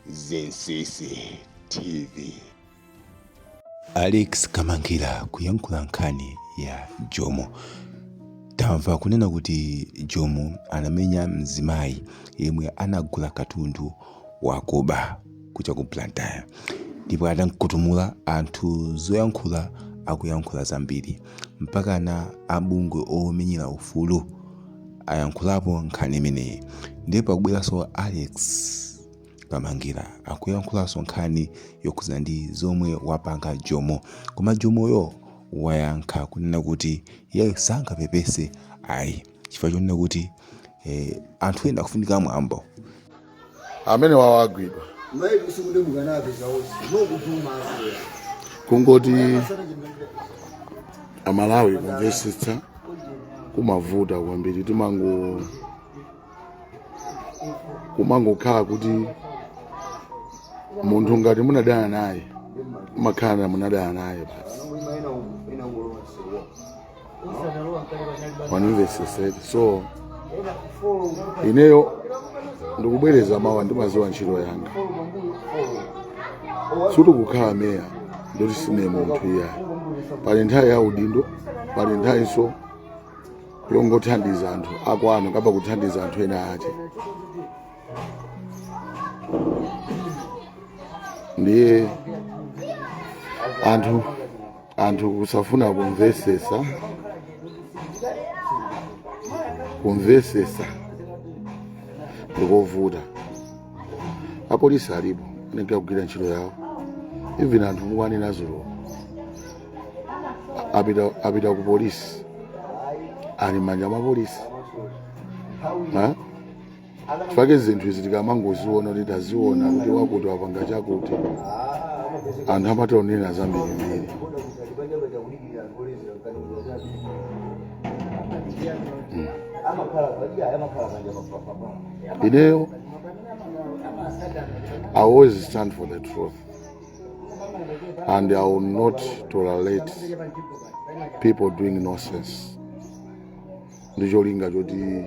Zensese TV. Alex Kamangila kuyankhula nkhani ya Jomo. Tamva kunena kuti Jomo anamenya mzimayi yemwe anagula katundu wakoba kucha ku Blantyre. Ndipo adankutumula anthu zoyankhula akuyankhula zambiri mpaka na abungwe omenyera ufulu ayankhulapo nkhani imeneyi. Ndipo akubweranso Alex Kamangila akuyankhulaso nkhani yokhuzana ndi zomwe wapanga Jomo. Koma Jomoyo wayankha kunena kuti iye sankapepese ayi chifukwa chonena kuti anthu ena kufunika mwambo amene wawagwidwa kungoti amalawi kumvetsetsa kumavuta kwambiri kumangokhala kuti munthu ngati munadana naye makhala munadana naye basi wanimvetsetseti. So ineyo ndikubwereza mawa ndimaziwa ntchito yanga suti kukhala meya ndoti sine munthu iyayi. Pali nthawi ya udindo, pali nthawinso yongothandiza anthu akwanu kapa kuthandiza anthu ena ake. Ndiye anthu kusafuna kumvesesa ndikovuta. Apolisi alipo anenge kugwira ntchito yawo. Even anthu mukwani nazulo apita ku polisi ali manja mwa polisi. Chifukwa zinthu izi tikamangoziona kuti taziona kuti wakuti wapanga chakuti anthu amataonera zambiri. Ineyo I always stand for the truth and I will not tolerate people doing nonsense. Ndicholinga choti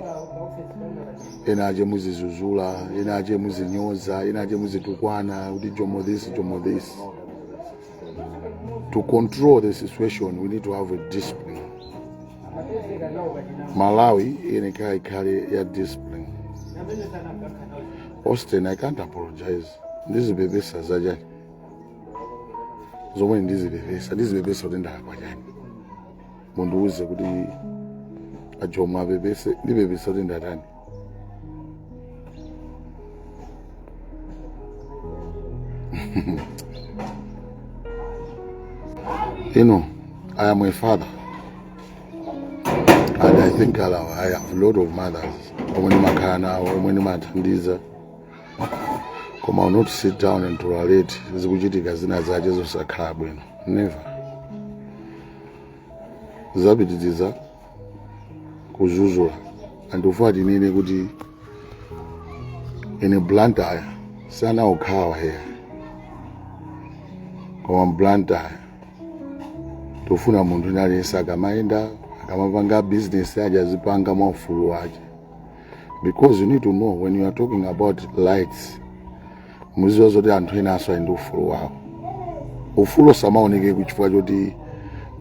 ena aje muzizuzula, ena aje muzinyoza, ena aje muzitukwana kuti Jomo this, Jomo this. To control the situation we need to have a discipline. Malawi inekai kale ya discipline. Austin, I can't apologize. This is bebesa zajani. Zomwe ndizi bebesa odenda kwa jani. Mundu uze kuti Jomo bebese ndi bebesa odenda tani. You know, I am a father. And I think I have a lot of mothers. Omweni makana, omweni matandiza. Come on, not sit down and tolerate zikuchitika zina zaje zosakhala bwino. Never. Zabitiza kuzuzula. And ufati nini kuti in a Blantyre sana ukhawa here. Koma Blantyre tofuna munthu nalesa akamaenda akamapanga business yaje azipanga maufulu wake. Because you need to know when you are talking about lights muziwa zoti anthu ena aso ndi ufulu wawo. Ufulu samaoneke kuchifukwa choti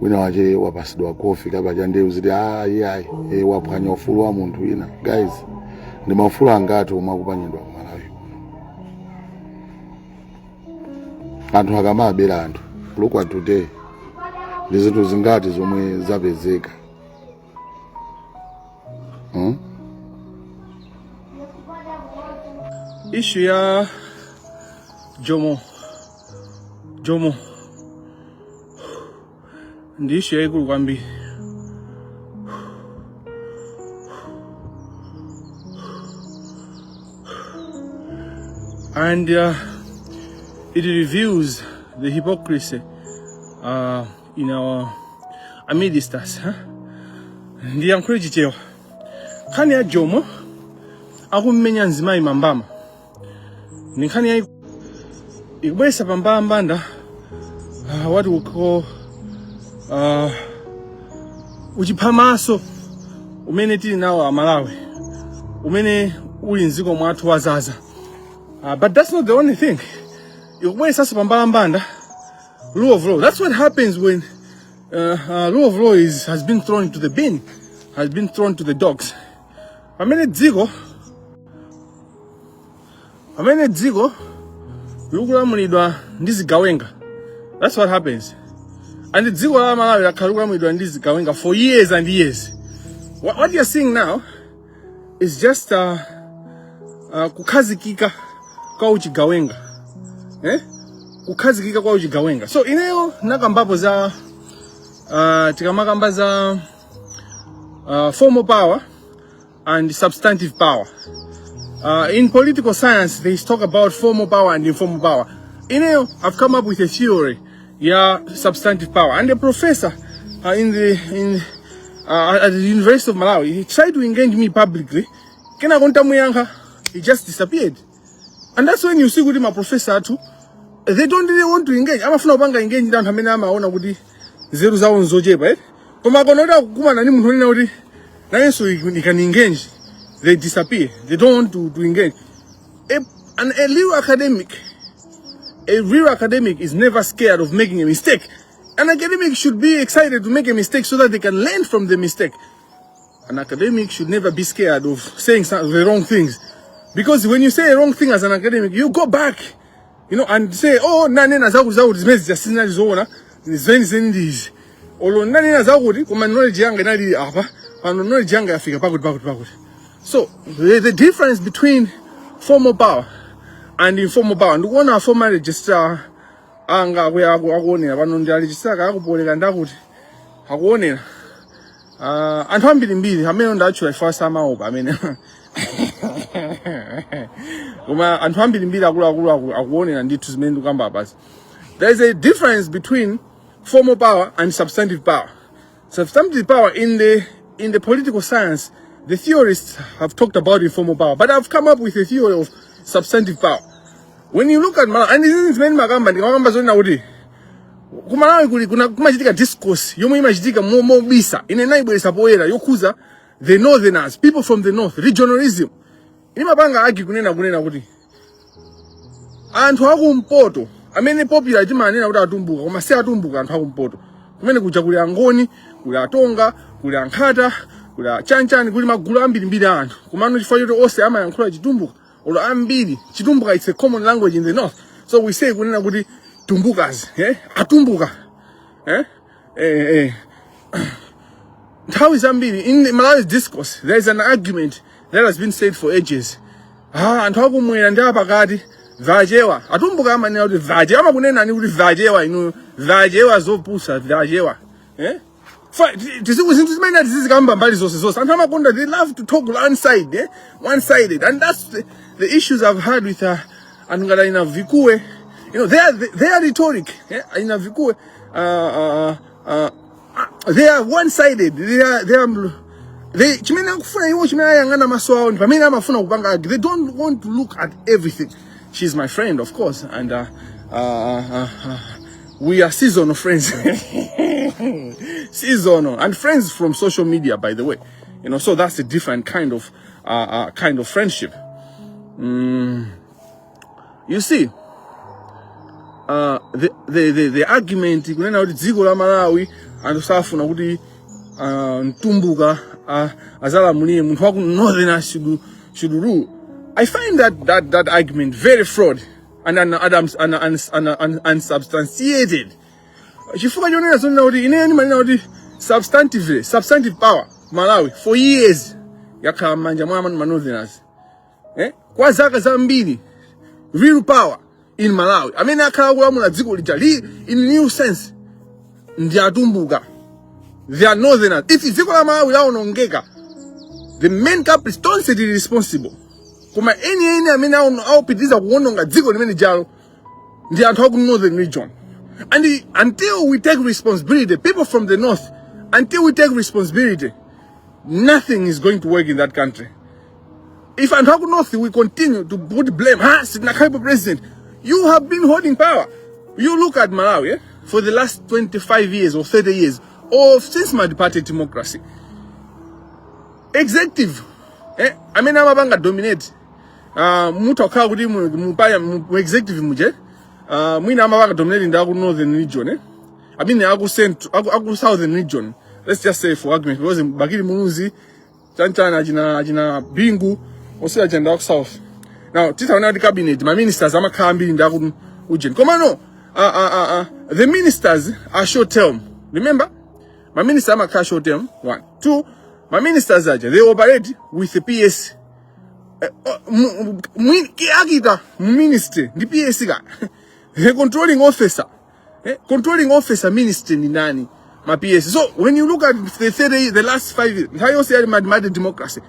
wina wache wapasidwa kofi kabaja ndewu ziti iyayi waphwanya ufulu wa munthu ina. Guys, ndi maufulu angati umakupanyidwa ku Malawi. Anthu akamabera anthu. Look at today. Ndizinthu zingati zomwe zapezeka. Issue ya Jomo ndi issue yaikulu kwambiri. And it reveals the hypocrisy in our amidst us. Ndi encourage chewa khani ya Jomo akummenya nzimayi mambama ni khani ya ikubwesa pambamba what we call uchiphamaso umene tili nawo Amalawi umene uli nziko mwathu wazaza But that's not the only thing. Rule of law. That's what happens when rule of law has been thrown into the bin, has been thrown to the dogs. Zigo, that's what happens. And the Zigo for years and years. What you're seeing now is just kukazikika kwa uchigawenga. Kukazikika kwa uchigawenga. So ineo nakambapo za tikamagamba za formal power and substantive power. In political science, they talk about formal power and informal power. Ineo, I've come up with a theory, substantive power. And the professor at the University of Malawi, he tried to engage me publicly. He just disappeared. And that's when you see with my professor too, they don't really want to engage. I'm afraid of engaging down Hamena Maona with zero zone zoje, right? So you can engage. They disappear. They don't want to engage. A real academic is never scared of making a mistake. An academic should be excited to make a mistake so that they can learn from the mistake. An academic should never be scared of saying the wrong things. Because when you say a wrong thing as an academic, you go back, and say, oh, nanena zaku is just in zona, is these. Although nanena zaku, come and knowledge young and apa, and knowledge young Africa, backward. So, the difference between formal power and informal power, and one of formal register, anga we are going, abanonja register, and I'm being I mean, actually, first time out, I mean, and I'm being and did to men to come back. There's a difference between formal power and substantive power. Substantive power in the political science, the theorists have talked about informal power, but I've come up with a theory of substantive power. When you look at and this is men Magamba zone kuna discourse yomu imajitika mo bisa ine naibu esapoera yokuza the northerners, people from the north, regionalism. Ini mapanga agi kunena kuti anthu akumpoto amene popular timanena kuti atumbuka koma si atumbuka anthu akumpoto kumene kuja kuli angoni, kuli atonga, kuli ankhata, kuli chanchani, kuli magulu ambiri anthu kumano chifukwa choti onse amayankhula chitumbuka olo ambiri chitumbuka. It's a common language in the north, so we say kunena kuti tumbukas, atumbuka, How is ambiri in Malawi's discourse? There is an argument that has been said for ages. And how come we end up vajewa? Atumbuka mani out vajewa kunena ni vajewa, vajewa zopusa vajewa. This is gamba mbali zose. And they love to talk one-sided, and that's the issues I've had with Angala ina vikue. They are rhetoric. Ina vikue. They are one-sided. They don't want to look at everything. She's my friend, of course, and we are seasonal friends. Seasonal and friends from social media, by the way. So that's a different kind of friendship. You see, the argument kunena kuti dziko la Malawi andosafuna kuti ntumbuka azala muliye munthu waku northern should rule. I find that argument very fraud and unsubstantiated. Chifukwa chonena zonena kuti ineni manena kuti substantive power Malawi for years yakhala manja mwa northerners. Kwa zaka zambiri real power in Malawi amene akhala kulamula dziko lija in new sense ndi atumbuka. They are northerners. If dziko la Malawi laonongeka, the main culprits don't say they're responsible. Kuma any amene aupitiriza kuononga dziko limene jalo ndi anthu aku northern region. And until we take responsibility, people from the north, until we take responsibility, nothing is going to work in that country. If Antaku North we continue to put blame, president, you have been holding power. You look at Malawi for the last 25 years or 30 years, or since my departed democracy. Executive, Amabanga dominate. mutu akhala kuti mu executive muje mwina amapanga dominating ndi aku northern region I mean aku southern region, let's just say for argument, because bakili munuzi chanchana ajina bingu osira agenda aku south. Now titaona the cabinet my ministers amakhala mbiri ndi aku ujeni koma no the ministers are short term. Remember, my minister amakhala short term. 1 2 my ministers they operate with the PS Kiagita ministry, the PSC, the controlling officer, ministry ni nani, my PSC. So when you look at the last 5 years, how you say my democracy,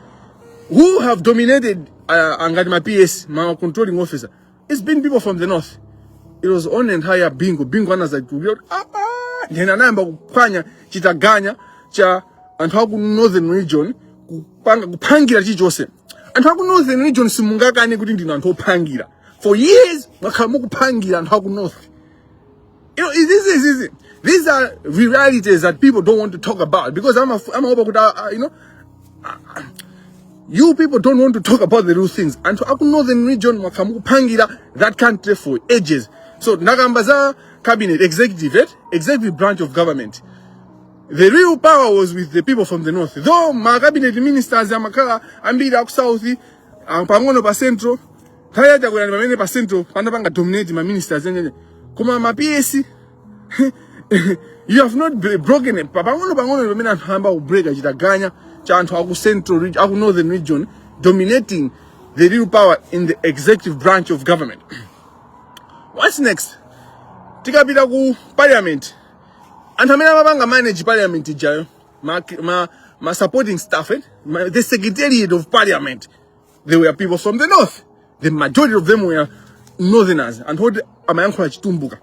who have dominated and my PS, my controlling officer, it's been people from the north. It was on and higher bingo anaza kubiot jena namba kupanya chitaganya cha antu northern region kupangira chichose. And how northern region simungaka ani kuti ndino anthu opangira for years makhamu kupangira anthu aku north. You know, these are realities that people don't want to talk about because I'm over you know, you people don't want to talk about the real things. And so aku northern region makhamu kupangira that country for ages. So nagambaza cabinet executive branch of government. The real power was with the people from the north. Though my cabinet ministers amakala ambira ku south pangono pa central kaya jagula mamene pa central panapanga dominate my ministers enye kuma ma PS you have not broken it pangono mamene hamba break chitaganya cha anthu aku central region aku northern region dominating the real power in the executive branch of government. What's next? Tikapita ku parliament. And I mean, manage parliament, my supporting staff, the secretariat of parliament, they were people from the north. The majority of them were northerners and what am I encouraged Tumbuka.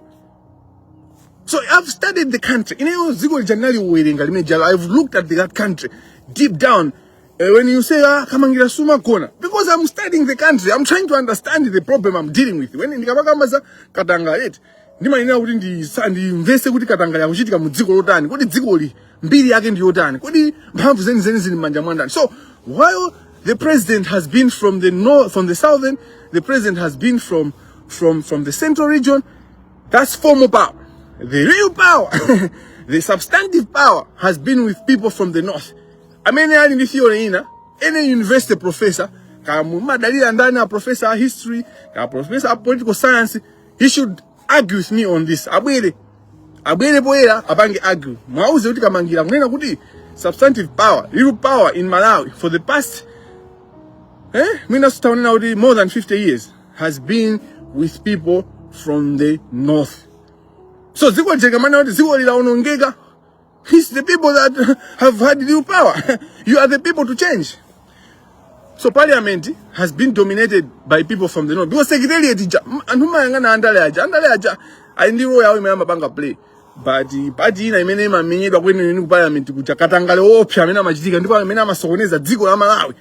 So I've studied the country. I've looked at that country deep down. When you say Kamangila Suma Kona, because I'm studying the country, I'm trying to understand the problem I'm dealing with. When in Katanga it. Nima ina kuti ndi investe kuti katangala kuchitika mu dziko lotani kuti dziko li mbiri yake ndi yotani kuti mphamvu zeni zili manja mwandani. So while the president has been from the north, from the southern, the president has been from the central region, that's formal power. The real power the substantive power has been with people from the north. I mean in the theory any university professor kama madalila ndani a professor history kama professor political science, he should argue with me on this. Abwele boera abange argue. Mwauze kuti Kamangila kunena kuti substantive power, real power in Malawi for the past more than 50 years has been with people from the north. So ziko jegamana kuti ziko lila onongeka. It's the people that have had real power. You are the people to change. So parliament has been dominated by people from the north. Because secretariat and whom I andale I knew how we banga play. But party ina imene mamenyedwa kwene ni parliament kuti katangale opya amene amachitika ndipo amene amasokoneza dziko la Malawi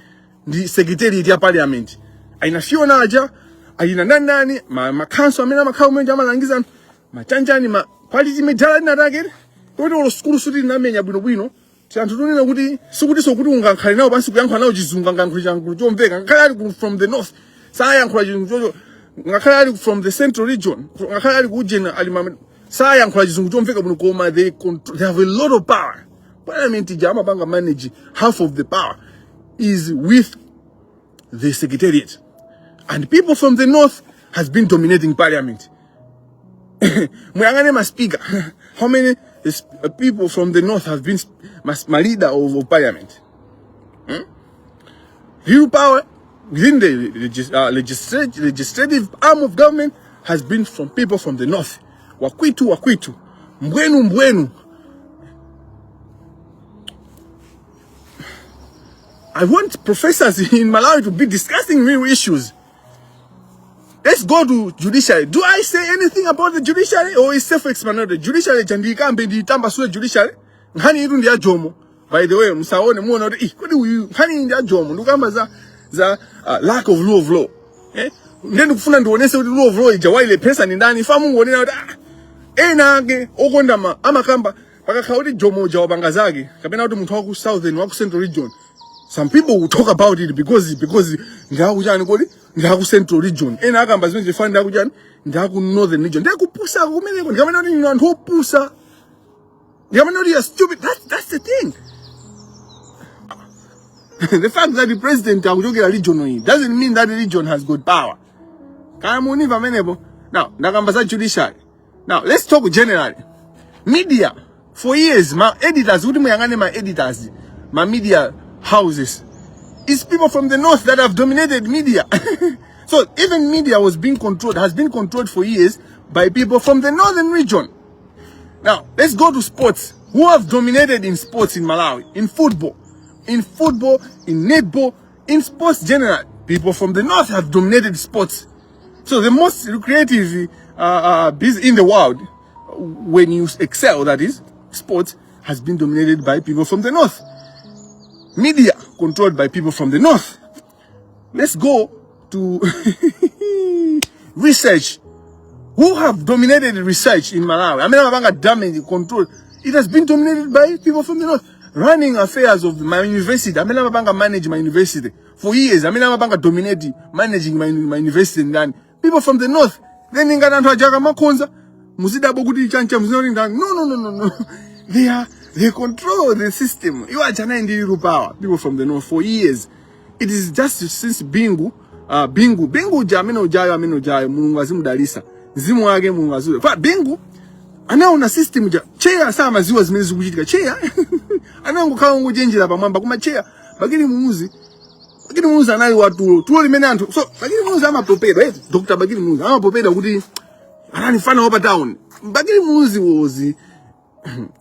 ndi secretariat ya parliament. Aina fiona aja aina nani ma council amene amakhawo menja amalangiza machanjani party medala ina target. Kuti olo skulu suti namenya bwino Chantu tunena kuti sikuti sokuti ungakhale nawo pansi kuyankhula nawo chizungu ngankho chankulu chomveka ngakhale ali from the north sayankhula chizungu chocho ngakhale ali from the central region ngakhale ali kujena ali sayankhula chizungu chomveka bwino koma they have a lot of power. Parliament jama banga manage half of the power is with the secretariat and people from the north has been dominating parliament. Muyangane ma speaker how many people from the north have been my leader of parliament. Real power within the legislative arm of government has been from people from the north. Wakwitu, mbwenu. I want professors in Malawi to be discussing real issues. Let's go to judiciary. Do I say anything about the judiciary or is self-explanatory? Judiciary chandika mbendi tamba suwe judiciary. Nkani iru ndiya Jomo. By the way, msaone muona uri nkani ndiya Jomo. Ndukamba za lack of rule of law. Ndenu kufuna nduonese uri rule of law ijawa ile pesa ni ndani. Famu ngonena uri nage okondama ama kamba paka kauri Jomo jawa bangazagi. Kapena watu mtu waku southern waku central region. Some people will talk about it because nga ujani kodi ndaku central region ena akamba zimene zifanda kujani ndaku northern region ndakupusa kumeneko ndikamena kuti anthu opusa ndikamena kuti you're stupid. That's the thing. The fact that the president akuchokera region doesn't mean that the region has got power. Now, ndakamba za judiciary. Now, let's talk generally. Media, for years, my editors, my editors, my media houses, it's people from the north that have dominated media. So even media has been controlled for years by people from the northern region. Now, let's go to sports. Who have dominated in sports in Malawi? In football, in netball, in sports general. People from the north have dominated sports. So the most lucrative business in the world, when you excel, that is, sports, has been dominated by people from the north. Media controlled by people from the north. Let's go to research. Who have dominated research in Malawi? I mean, Mabanga damage control. It has been dominated by people from the north. Running affairs of my university. I mean, Mabanga manage my university for years. I mean, Mabanga dominated managing my university and people from the north. Then Ingana Jaga Makonza, Musida Bogudi Chancha, no. They control the system. You are Jana in power. People from the north for years. It is just since Bingu Jamino Jayo, Mungazimu Dalisa, Zimuage Mungazu. But Bingu, anaona system chair sama ziwa zimezi kujitika chair. Anangu kaungu jenjila pa mamba kuma chair. Bagini muzi anayi watu tuoli menantu. So bagini muzi ama popeda. Dr. Bagini muzi ama popeda kuti ananifana over town. Bagini muzi wozi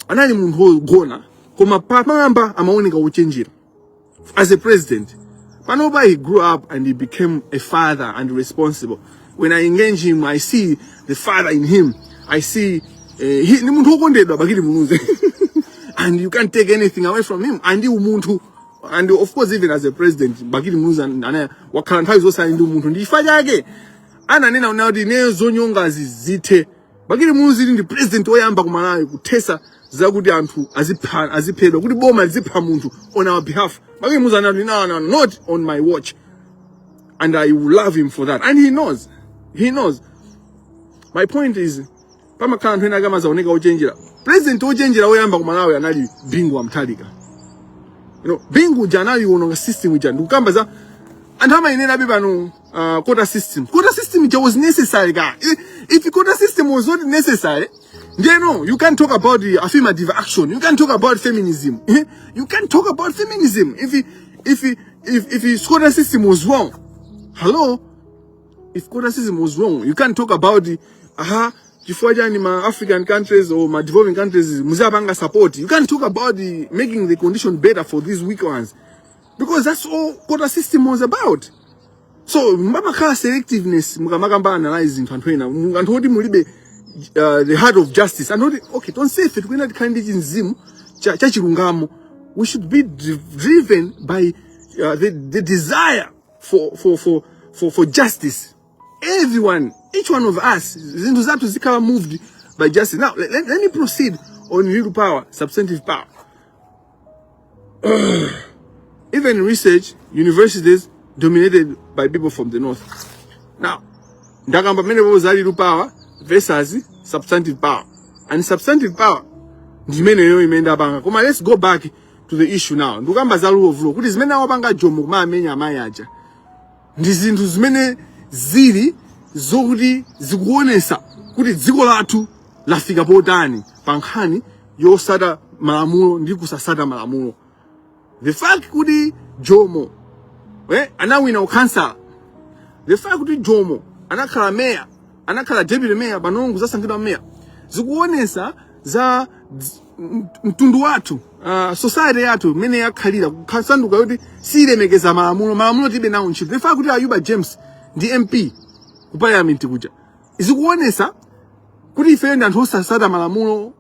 anani munhu gona koma pamamba amaonika uchenjira. As a president, Panoba, he grew up and he became a father and responsible. When I engage him, I see the father in him. I see and you can't take anything away from him. And of course, even as a president, Bagiri Muza and Wakaranta is also in the Muntu. If I again, Anna now the name Zonyonga Zite, Bagiri Muzi in the president, Oyamba Kumana, Tessa, Zagudiantu, as he paid a good bomb as Zipamuntu on our behalf. Bagiri Muza, no, not on my watch. And I will love him for that. And he knows. My point is, President Ojenjira Oyamba Kumalawi anali Bingu Amtalika. You know, Bingu Janali wononga system with Jandu Kambaza and how many Nabibano quota system. Quota system was necessary, guy. If the quota system was not necessary, then no, you can't talk about the affirmative action. You can't talk about feminism. You can't talk about feminism. If the quota system was wrong, hello? If quota system was wrong, you can't talk about the in my African countries or my developing countries, Muzabanga support. You can't talk about making the condition better for these weak ones. Because that's all quota system was about. So, Mbabaka selectiveness, Mugamagamba analyzing the heart of justice. And okay, don't say if it we're not candidate in Zim, we should be driven by the desire for justice. Everyone, each one of us, moved by justice. Now, let me proceed on real power, substantive power. Even in research, universities dominated by people from the north. Now, Ndagamba many was real power versus substantive power. And substantive power, let's go back to the issue now. Ndugamba za rule of law. Kuti zimene wabanga Jomo kumamenya amayaja. Ndizintu zimene zili zokuti zikuonesa kuti dziko lathu lafika potani pankhani yosata malamulo ndi kusasata malamulo. The fact kuti Jomo anawina ukhansala, the fact kuti Jomo anakhala mayor, anakhala deputy mayor, banongo zasankhidwa mayor, zikuonesa za mtundu wathu, society yathu mene yakhalira kusanduka kuti silemekeza malamulo tibe nawo ntchito. The fact kuti Ayuba James ndi MP ku parliament kuja izikuonesa kuti ife ndi anthu osasata malamulo,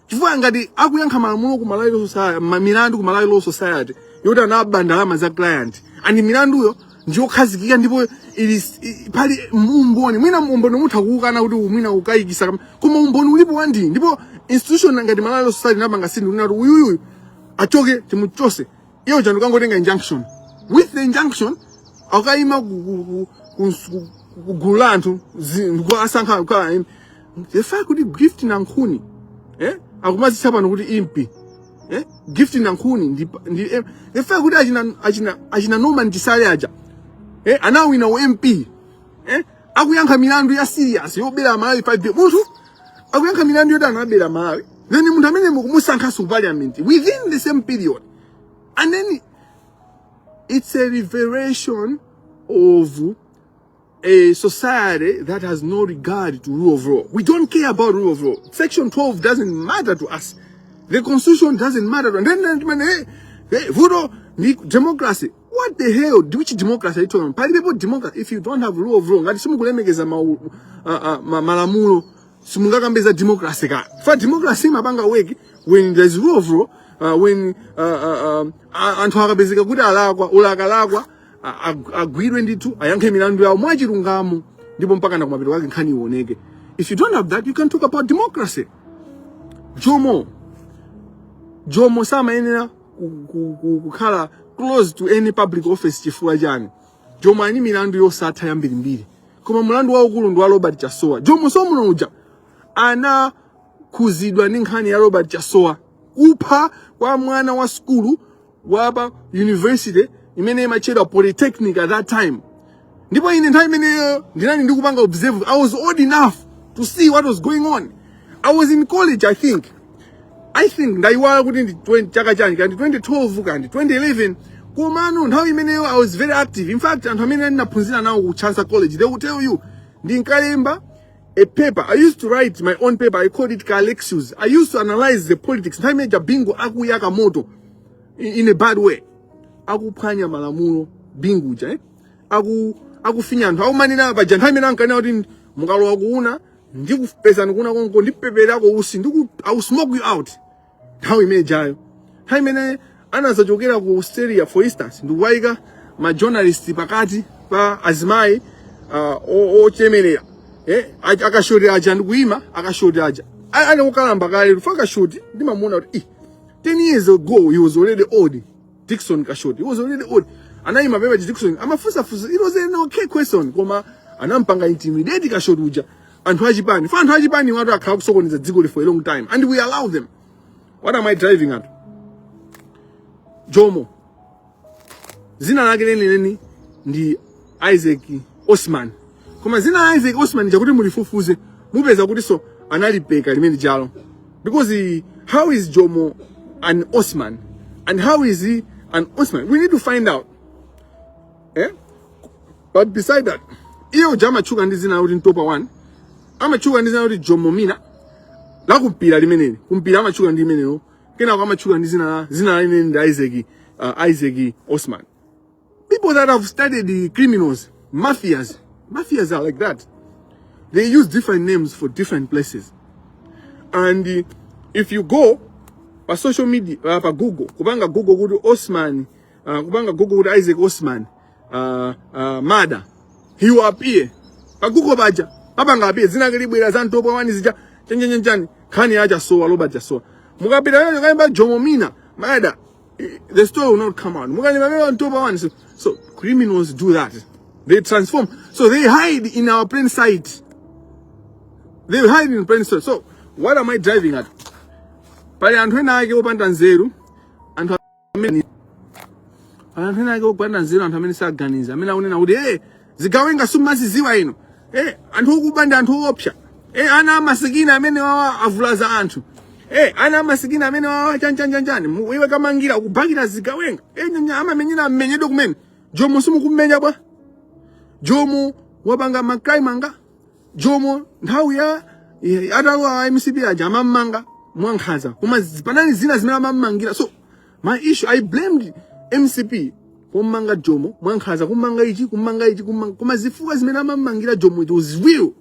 chifukwa ngati akuyankha malamulo ku Malawi society, milandu ku Malawi society yoti anaba ndalama za client, and milanduyo ndiyo khazikika ndipo ili pali umboni mwina umboni mutha kuukana kuti mwina ukayikisa koma umboni ulipo wandi ndipo institution ngati Malawi society nabanga sindu nati uyuyu achoke timuchose iyo chandu kangotenga injunction. With the injunction akayima kugulantu asankha kwa the fact kuti gift nankhuni akumazitsapa nokuti impi gift nankhuni ndi the fact kuti achina Norman Chisale aja anawina MP akuyankha milandu ya serious yobera Malawi 5 munthu akuyankha milandu yodana abera Malawi then munthu amene mukumusankha su parliament within the same period, and then it's a revelation of a society that has no regard to rule of law. We don't care about rule of law. Section 12 doesn't matter to us. The constitution doesn't matter. And then vote democracy. What the hell? Which democracy are you talking about? Parliament democracy. If you don't have rule of law, ngati simukulemekeza malamulo, simungakambeza democracy ka. For democracy mabanga weki when there's rule of law, when anthu akapezeka kuti alakwa ulakalakwa agwirwe ndithu ayankhe milandu yawo mwachilungamo ndipo mpaka na kumapito kwake nkhani ioneke. If you don't have that, you can talk about democracy. Jomo samayenera kukhala close to any public office chifukwa chani. Jomo ani milandu yosatha yambirimbiri. Koma mulandu waukulu ndi wa Robert Chasoa. Jomo so muno uja ana khuzidwa ndi nkhani ya Robert Chasoa. Kupha kwa mwana wa skulu wapa university imene imachedwa polytechnic at that time. Ndipo ine nthawi imeneyo ndinali ndikupanga observe. I was old enough to see what was going on. I was in college, I think ndaiwala kuti ndi 20 chaka chani kandi 2012 kandi 2011 komano nthawi imeneyo I was very active. In fact anthu amene ndinaphunzira nawo ku Chansa College, they will tell you ndinkalemba a paper. I used to write my own paper. I called it Kalexus. I used to analyze the politics. Nthawi imeneyo bingu akuyaka moto in a bad way. Akuphwanya malamulo bingu ja akufinya anthu akumanena paja nthawi imeneyo ankana kuti mukalowa kuuna ndikupezani kuna konko ndipepera ko usi I smoke you out. Nthawi imeneyo jayo nthawi imeneyo anazachokera ku Australia for instance ndikuwayika ma journalist pakati pa azimayi ochemelera akashoti aja ndikuima akashoti aja ana kukalamba kale lufaka shoti ndimamuona kuti 10 years ago he was already old. Dickson Kashoti, he was already old. Anaima pepa Dickson amafusa it was an okay question koma anampanga intimidate Kashoti uja anthu achipani. For anthu achipani watu akhala kusokoneza dziko for a long time and we allow them. What am I driving at? Jomo zina lake lenileni ndi Isaac Osman. Koma zina Isaac Osman jakuti mulifufuze mupeza kuti so analipeka limene jalo. Because how is Jomo an Osman and how is he an Osman? We need to find out. But beside that, iyo jama chuka ndi zina kuti ntopa 1 amachuka ndi zina kuti Jomo mina la kumpira limeneli kumpira amachuka ndi limenelo kena kwa amachuka ndi zina limene ndi Isaac Osman. People that have studied the criminals, mafias are like that. They use different names for different places. And if you go pa social media pa Google kupanga Google kuti Osman kupanga Google kuti Isaac Osman murder, he will appear pa Google baja papanga appear zina kelibwera za ntopa 1 zija chanjanjani khani aja so Robert Chasoa mukapita nayo kaimba Jomo mina murder, the story will not come out. Mukanimamela ntopa 1. So criminals do that. They transform. So they hide in our plain sight. They hide in plain sight. So what am I driving at? Pale anthu ena ake opanda nzeru, anthu amene ake opanda nzeru, anthu amene saganiza, amene akunena kuti zigawenga sumaziziwa ino. Anthu okubanda anthu opsha. Ana amasikina amene wawa avulaza anthu. Ana amasikina amene wawa chanjanjanjani. Iwe Kamangila ukubakira zigawenga. Amamenyera mmenyedo kumene. Jomo simukumenya bwa. Jomo wapanga makai manga. Jomo nthawi ya atawa MCP aja amamanga mwankhaza. Kuma panani zina zimene amamangira. So my issue, I blamed MCP kumanga Jomo mwankhaza kumanga ichi kuma zifuwa zimene amamangira Jomo, it was real.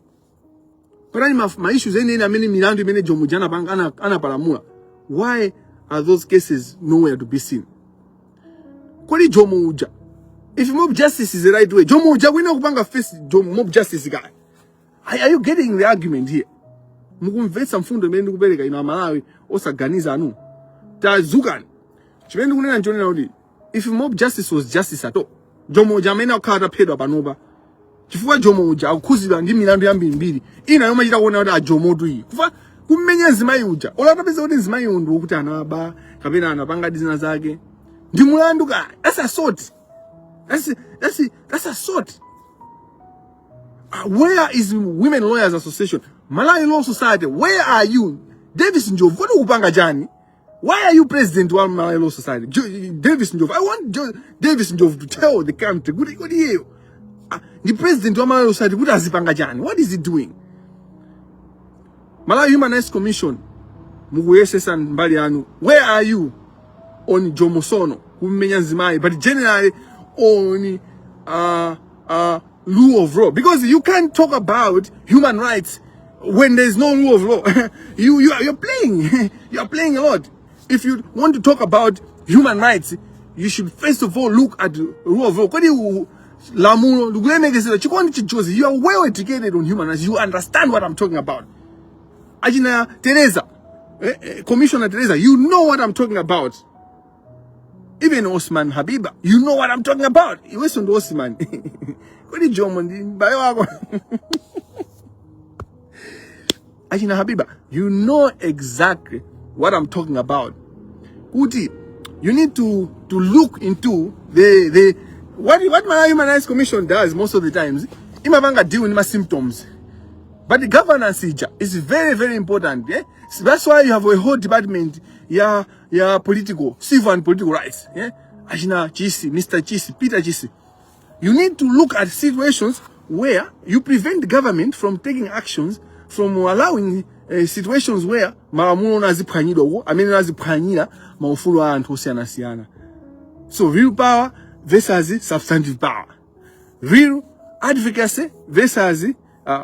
Panani my issues ene amene milandu imene Jomo jana panga anapalamula. Why are those cases nowhere to be seen? Kwali Jomo uja, if mob justice is the right way, Jomo uja wina kupanga face Jomo mob justice guy. Are you getting the argument here? Mukumvetsa mfundo imene ndikupereka ino Malawi osaganiza anu tazukani chimene ndikunena nchonena kuti if mob justice was justice at all, Jomo uja amene akhala ataphedwa panopa chifukwa Jomo uja akukhuzidwa ndi milandu yambirimbiri ina yomwe chita kuona kuti Jomo tu iyi kufa kummenya nzimayi uja olapeza kuti nzimayi undu wokuti anaba kapena anapanga dizina zake ndi mulandu ka. That's assault. That's assault. Where is Women Lawyers Association? Malawi Law Society, where are you? Davis Njov, what do you upanga jani? Why are you president of Malawi Law Society? Davis Njov, I want Davis Njov to tell the country, good you. The president of Malawi Law Society, good as upanga jani. What is he doing? Malawi Human Rights Commission, Muguyese San Mbalianu, where are you on Jomo Sono, kumenya nzimayi, but generally on rule of law, because you can't talk about human rights when there's no rule of law. You're playing you're playing a lot. If you want to talk about human rights, you should first of all look at the rule of law. You are well educated on human rights. You understand what I'm talking about. Ajina Teresa, Commissioner Teresa, you know what I'm talking about. Even Osman Habiba, you know what I'm talking about. You listen to Osman. Ajina Habiba, you know exactly what I'm talking about. Kuti, you need to look into what my Human Rights Commission does most of the times. Imabanga deal with my symptoms. But the governance is very, very important. Yeah? So that's why you have a whole department. Yeah, political, civil and political rights. Yeah, Ajina Chisi, Mr. Chisi, Peter Chisi. You need to look at situations where you prevent the government from taking actions, from allowing situations where maramuno naziphwanyidwa, naziphwanyira maufulu anthu osiyana-siyana. So real power versus substantive power. Real advocacy versus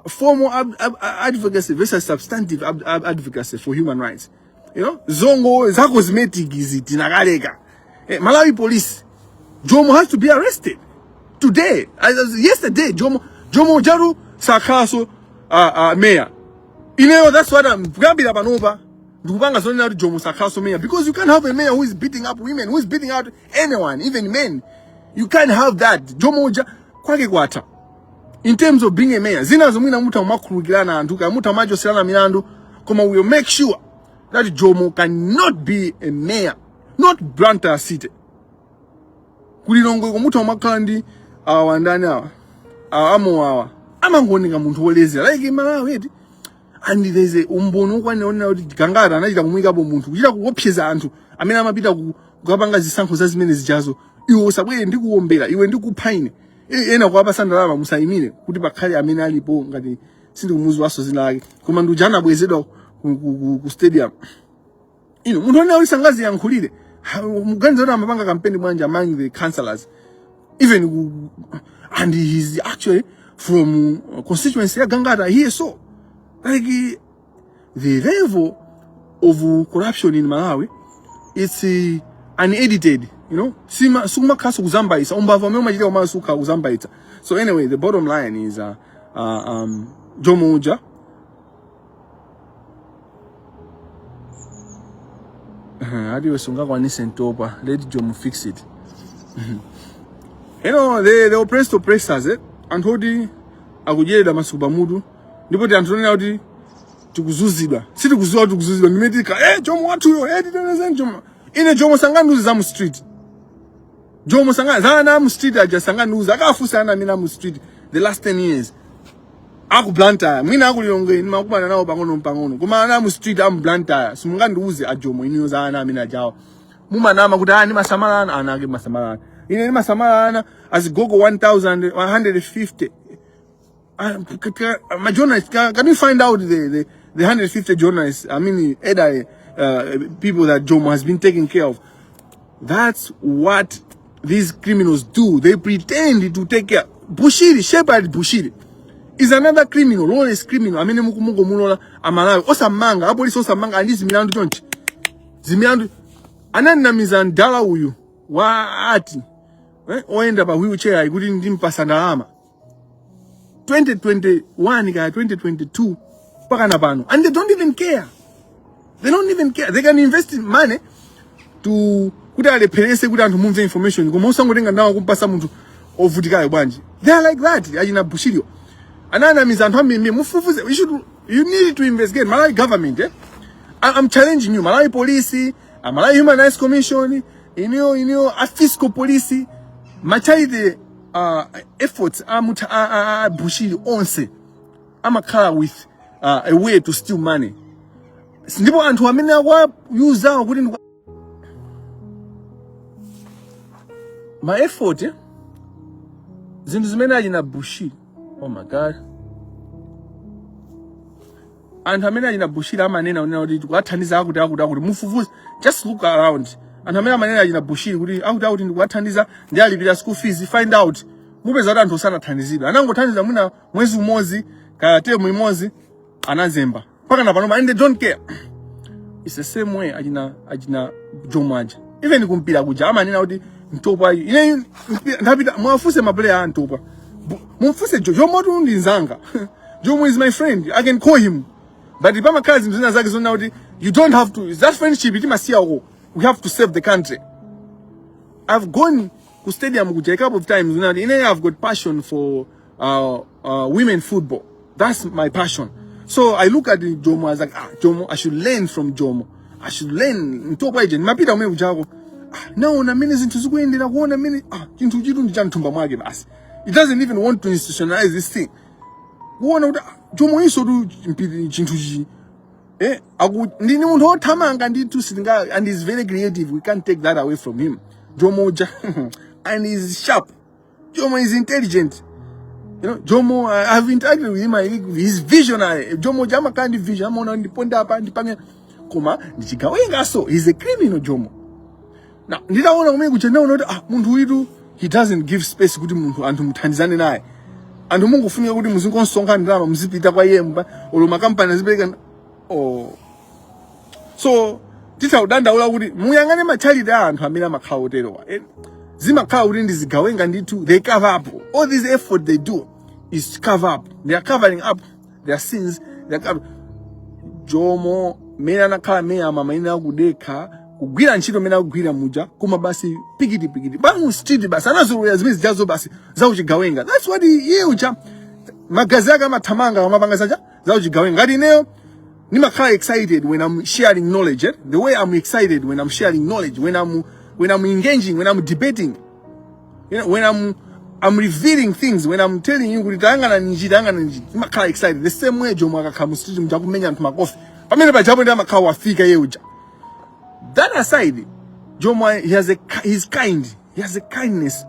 formal advocacy versus substantive advocacy for human rights. You know, zongo za cosmetic iziti nagaleka. Malawi police, Jomo has to be arrested today. Yesterday, Jomo Jaru Sakaso mayor. You know, that's what I'm grabbing up and over. Jomo Sakaso mayor, because you can't have a mayor who is beating up women, who is beating out anyone, even men. You can't have that. Jomo kwake kwata. In terms of being a mayor, zina zomwina muta umakurugilana antuka, muta majo silana milandu, kuma will make sure that Jomo cannot be a mayor, not Blantyre City. Kulilongo kumuta umakandi wandani awa amangonika muntu wolezi like Malawi. And there's a umbono kwani gangara anachita kumwika bo muntu kuchita kuopseza anthu amene amapita kukapanga zisankho zazimene zijazo iwo sabwere ndi kuombera iwe ndi kuphaine ena kwa abasandalama musayimire kuti pakhale amene alipo ngati sindi kumuzi waso zinake koma ndujana bwezedwa ku stadium munthu ane alisangazi yankhulire muganiza kuti amapanga campaign mwanja among the councillors even and he's actually from constituency ya Gangara here. So like the level of corruption in Malawi, it's unedited, you know. Suma kaso kuzambaisa umbava mema jita umasuka kuzambaita. So anyway, the bottom line is Jomo uja hadi wesunga kwa nisentopa, let Jomo fix it. You know, the oppressed oppressors, and hodi akujeda masuba mudu ndipo tiantonena kuti tikuzuzidwa siti kuzuzidwa nimetika Jomo watu yo titenezeni Jomo ine Jomo sanganuzi za mu street Jomo sangana mu street aja sanganuzi akafusana mina mu street the last 10 years aku Blantyre mina akulilonge nimakubana nawo pang'ono koma na mu street am Blantyre simunganduze a Jomo iniyo zana mina jawo mumanama kuti ni masamalana anake masamalana ine ni masamalana asigogo 1150. My journalists, can you find out the 150 journalists, I mean, people that Jomo has been taking care of? That's what these criminals do. They pretend to take care. Bushiri, Shepherd Bushiri is another criminal, lawless criminal. I mean, Mukumungo Mulola, Amalawi, Osamanga, Apolis Osamanga, and this Milandu Jonch. Zimilandu, Ananda Mizandala Uyu, Waati, Oenda ba wheelchair, I couldn't impasandama. 2021, 2022, and they don't even care. They don't even care. They can invest in money to kuda le perese kuda to move information. Go mosango denga nawo kumpasa muntu ovutikayo bwanji. They are like that. Ajina Bushirio. Anana mizantu ambi mufufuze. You need to investigate. Malawi government, I'm challenging you. Malawi police, Malawi Human Rights Commission, a fiscal police. Machari efforts Bushirio onse. I'm a car with a way to steal money. Ndipo antu amene wa user kuti my effort zintu zimene ali na bushi. Oh my god. Antu amene ali na bushi amanena unena kuti tikathandiza akuti mufufuze. Just look around. Antu amene amanena ali na bushi kuti akuti ndikathandiza ndi alipira school fees, find out mupeza kuti anthu sanathandizidwa. Anangothandiza mwina mwezi umozi kaya term imozi anazemba. Paka na pano and they don't care. It's the same way ajina Jomo aja. Even kumpira kuja amanena kuti ntopa ine ndapita mwafuse maplayer antopa. Mumfuse Jomo tu ndinzanga. Jomo is my friend. I can call him. But if I'm a cousin zina zake zona kuti you don't have to. That friendship it must here. We have to save the country. I've gone to stadium a couple of times. I've got passion for women football. That's my passion. So I look at the Jomo as like, Jomo, I should learn from Jomo. I should learn. Mapita ume ujako. No, na mini zintuzukwende na kuona mini. Jintu ndijantumba mwage basi. It doesn't even want to institutionalize this thing. Kuona Jomo iso du jintuji. Ndini muntu otamanga nditu silinga, and he's very creative. We can't take that away from him. Jomo and he's sharp. Jomo is intelligent. You know, Jomo, I've interacted with him. He's visionary. Jomo jama kandi vision. I'm on the point up and the pange. Koma, ndichigawenga so. He's a criminal, Jomo. Now, nida wana ume kuchenda muntu widu. He doesn't give space kuti muntu antu muthandizane naye. Antu mungu funika kuti muzingo nsonga ndama mzipita kwa yemba. Olo makampani zibeka. Oh. So, tita udanda ula kuti muyangane machali da antu amina makhawo tero. Zima kawo ndi zigawenga nditu. They cover up. All this effort they do is cover up. They are covering up their sins. They are covering. Jomo mena nakhala meya mama ina kudeka kugwira ntchito mena kugwira muja kuma basi pikiti bangu street basi anazo zimezi jazo basi za uchigawenga. That's what he ucha magazi yake amathamanga amapanga saja za uchigawenga. Ngati neyo nimakhala excited when I'm sharing knowledge. The way I'm excited when I'm sharing knowledge, when I'm engaging, when I'm debating, you know, when I'm revealing things, when I'm telling you kuti tangana ninji makhala excited. The same way Jomo akakhamu street muja kumenya ntuma coffee pamene pajapo ndi amakhala wafika ye uja. That aside, Jomo he's kind. He has a kindness.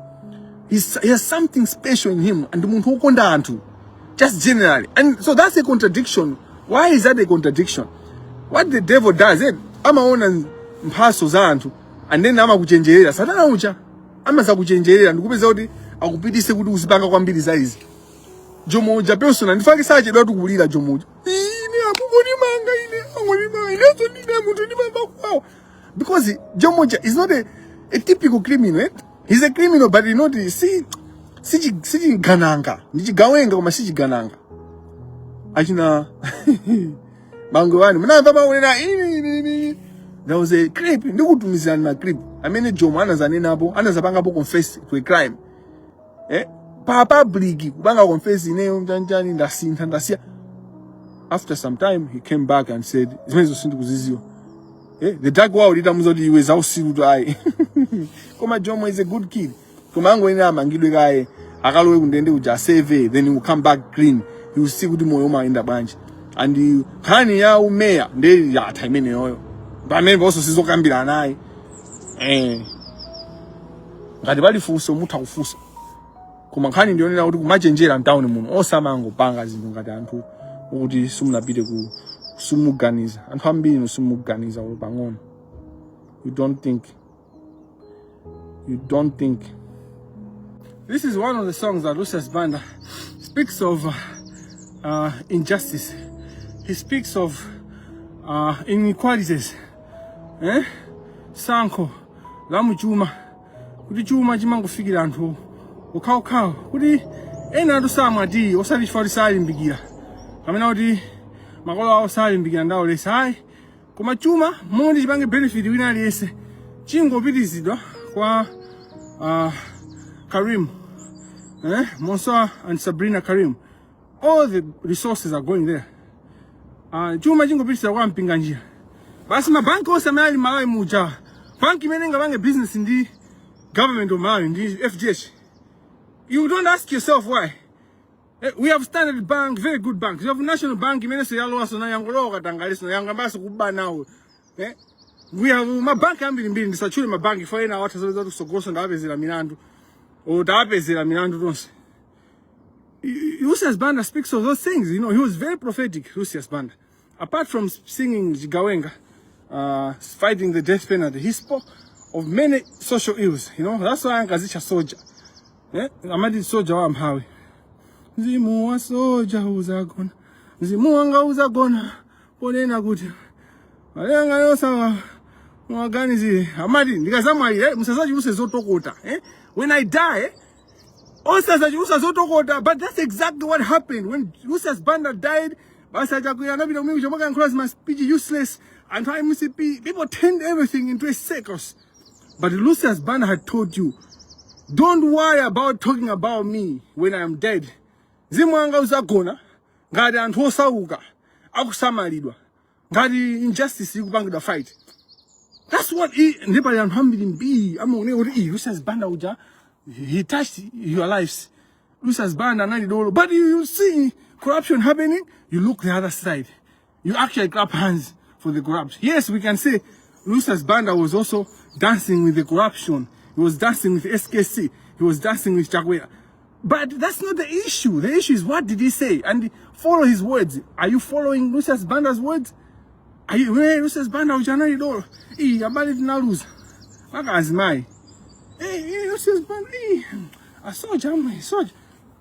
He has something special in him, and muntu ukonda anthu just generally. And so that's a contradiction. Why is that a contradiction? What the devil does, amaona mphaso za anthu and then amakuchenjerera satana ucha amazakuchenjerera ndikupeza kuti akupitise kuti usipanga kwambiri saizi. Jomo uja persona ndifake sache dwa tukulira Jomo uja ine akukoni manga ine angoni manga ine so ndine muntu ndi mamba kwawo, because Jomo uja is not a typical criminal, right? He's a criminal, but you know si gananga ndichigawenga koma si chigananga achina bango wani mna baba unena ini. There was a clip ndikutumizana na clip amene Jomo anazanena apo anazapanga apo confess to a crime papa bligi kubanga confess ineyo mjanjani ndasiya. After some time he came back and said zimezo sintu kuziziwa the dark world itamuzoti iwe zausiru ayi. Koma Jomo is a good kid. Koma ango ina mangidwe kaye akalowe kundende uja save, then he will come back clean. He will see kuti moyo maenda banje and khani ya umeya nde ya timene yoyo pamene boso sizokambira naye ngati bali fuso mutha kufusa koma nkhani ndionena kuti kumachenjera mtown muno osamango panga zinthu ngati anthu ukuthi simunapite ku sumuganiza anthu ambiri nosumuganiza pang'ono. You don't think. This is one of the songs that Lucius Banda speaks of injustice. He speaks of inequalities. Sanko lamu chuma kuti chuma chimangofikira anthu okhaokhawo kuti ena anthu samwati osati chifukwa salimbikira pamene kuti makolo awo salimbikira ndawo lesi ayi koma chuma moni chipange benefit wina aliyense chingopitizidwa kwa Karim Monsa and Sabrina Karim. All the resources are going there. Chuma jingo pisa wa mpinga njia. Basi mabanki ose mali Malawi muja. Banki menenga bange business in the government of Malawi, in the FGH. You don't ask yourself why. We have Standard Bank, very good banks. We have National Bank, imenese yalo waso na yangolo katangaliso na yangambasi kuba now. We have my bank mbili ndisachule mabanki for ena watu zote kusogosa ndabezela milandu. O ndabezela milandu tonse. Lucius Banda speaks of those things. You know, he was very prophetic, Lucius Banda. Apart from singing Jigawenga, fighting the death penalty, he spoke of many social ills. You know, that's why I'm a soldier. I'm a soldier, I'm happy. Zimu wa soja uzagona. Zimu wanga uzagona. Ponena guti. Alenga yosa mwagani zi. Amadi, nikazama musasaji use zotokota. When I die, but that's exactly what happened when Lucius Banda died. My speech useless and people turned everything into a circus. But Lucius Banda had told you, don't worry about talking about me when I am dead. Zimwanga uzagona, ngadi anthosa uka, akusamalidwa, ngadi injustice yikupanga the fight. That's what nobody am humbling be. I'm on Lucius Banda uja. He touched your lives. Lucius Banda, but you see corruption happening, you look the other side. You actually clap hands for the corruption. Yes, we can say Lucius Banda was also dancing with the corruption. He was dancing with SKC. He was dancing with Chagwea. But that's not the issue. The issue is what did he say? And follow his words. Are you following Lucius Banda's words? Are you Lucius Banda ujanari do? Abali na lose. Maka azmai. Lucius Banda, a soldier, soldier.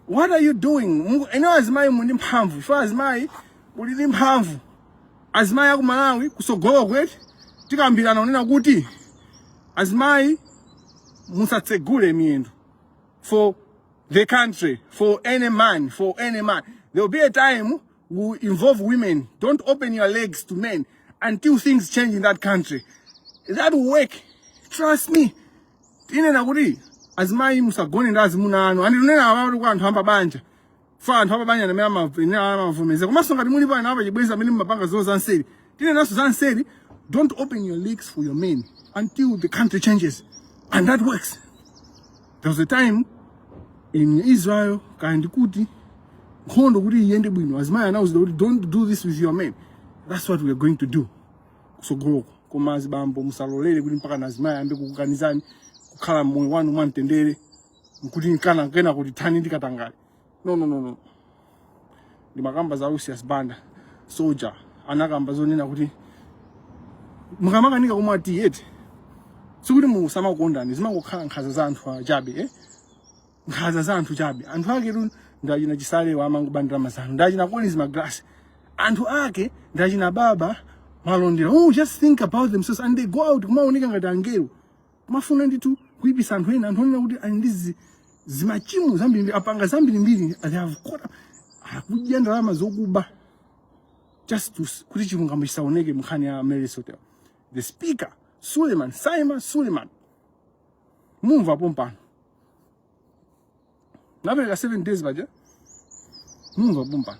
What are you doing? I know azmai munim hamvu. If azmai, munim hamvu. Azmai aku Malawi kusogoa kwet. Tika mbila naonena kuti. Azmai musatsegule miendo. For the country, for any man, for any man. There will be a time will involve women. Don't open your legs to men until things change in that country. That will work. Trust me. Ine nakuri azmai musagone ndazi munano andi lunena abantu kwanthu amba banja fa anthu amba banja namela mavumeze kumasonga timuli bana aba chibweza mini mapanga zo zanseri tine naso zanseri. Don't open your legs for your men until the country changes, and that works. There was a time in Israel kandi kuti nkhondo kuti yende bwino azmai announced that don't do this with your men. That's what we are going to do. Kusogoko komazi bambo musalolele kuti mpaka nazimai ambe kukukanizani kukhala mmoyo wanu mwantendere nkuti nkana kena kuti thani ndikatangale. No. Ndi makamba za Lucius Banda soldier anakamba zonena kuti mukamakanika kumati yeti sikuti musama kukondani zimakukhala nkhaza za anthu achabe nkhaza za anthu chabe anthu ake ndachina chisale wa amangu bandira mazano ndachina Collins Magrasi anthu ake ndachina baba malondera. Just think about themselves and they go out kumaoneka ngati angelo kumafuna nditu kuipisa anthu ena anthu onena kuti andizi zimachimu zambiri apanga zambiri mbiri they have caught akudya ndalama zokuba just to kuti chilungamo chisaoneke mkhani ya Mary's Hotel. The speaker Simon Suleiman mumva pompano napereka 7 days baje mumva pompano.